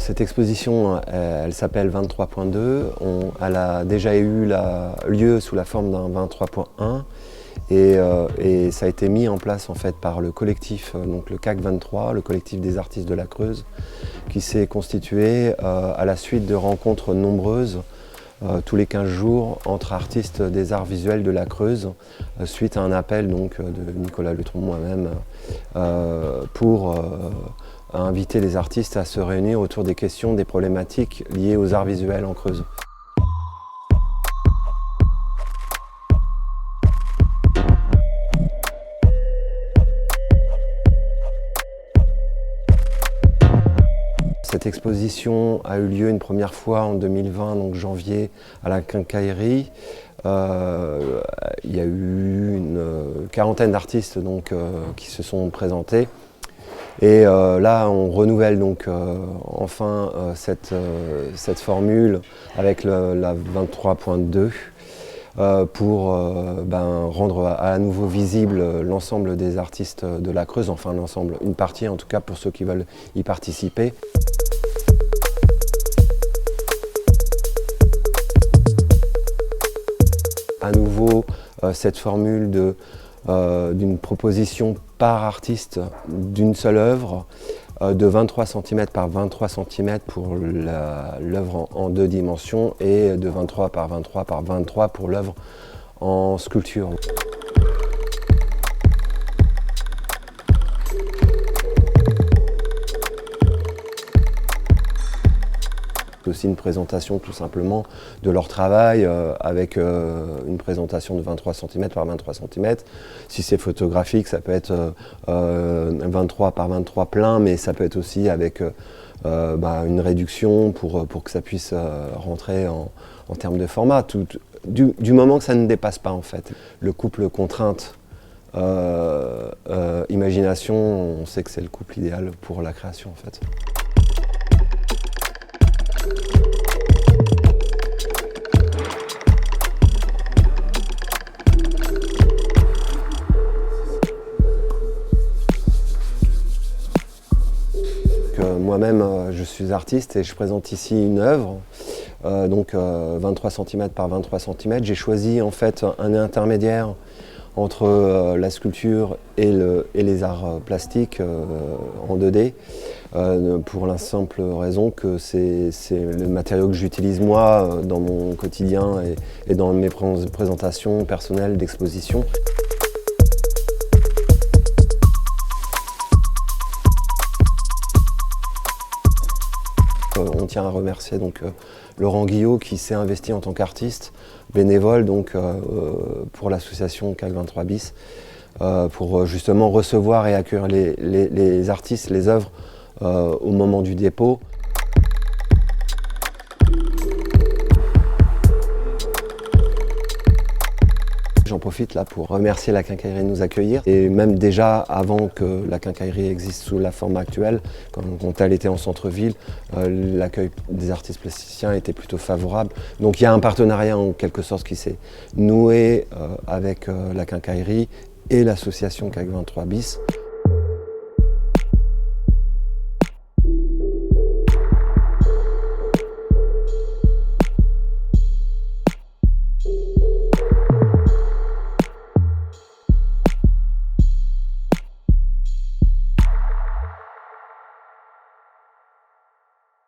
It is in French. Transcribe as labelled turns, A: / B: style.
A: Cette exposition, elle s'appelle 23.2. Elle a déjà eu lieu sous la forme d'un 23.1 et ça a été mis en place en fait par le collectif, donc le CAC 23, le collectif des artistes de la Creuse, qui s'est constitué à la suite de rencontres nombreuses tous les 15 jours entre artistes des arts visuels de la Creuse, suite à un appel donc, de Nicolas Lutron, moi-même, pour inviter les artistes à se réunir autour des questions, des problématiques liées aux arts visuels en Creuse. Cette exposition a eu lieu une première fois en 2020, donc janvier, à la Quincaillerie. Il y a eu une quarantaine d'artistes qui se sont présentés. Et là, on renouvelle donc enfin cette formule avec la 23.2 pour rendre à nouveau visible l'ensemble des artistes de la Creuse, enfin l'ensemble, une partie en tout cas pour ceux qui veulent y participer. À nouveau, cette formule d'une proposition par artiste d'une seule œuvre, de 23 cm par 23 cm pour l'œuvre en 2 dimensions et de 23 par 23 par 23 pour l'œuvre en sculpture. Aussi une présentation tout simplement de leur travail avec une présentation de 23 cm par 23 cm. Si c'est photographique, ça peut être 23 par 23 plein, mais ça peut être aussi avec une réduction pour que ça puisse rentrer en termes de format, du moment que ça ne dépasse pas en fait. Le couple contrainte imagination, on sait que c'est le couple idéal pour la création en fait. Moi-même, je suis artiste et je présente ici une œuvre, 23 cm par 23 cm. J'ai choisi en fait un intermédiaire entre la sculpture et les arts plastiques en 2D, pour la simple raison que c'est le matériau que j'utilise moi dans mon quotidien et dans mes présentations personnelles d'exposition. On tient à remercier donc, Laurent Guillot qui s'est investi en tant qu'artiste bénévole pour l'association CAC 23 bis pour justement recevoir et accueillir les artistes, les œuvres au moment du dépôt. J'en profite là pour remercier la Quincaillerie de nous accueillir et même déjà avant que la Quincaillerie existe sous la forme actuelle, quand elle était en centre-ville, l'accueil des artistes plasticiens était plutôt favorable. Donc il y a un partenariat en quelque sorte qui s'est noué avec la Quincaillerie et l'association CAC 23 bis.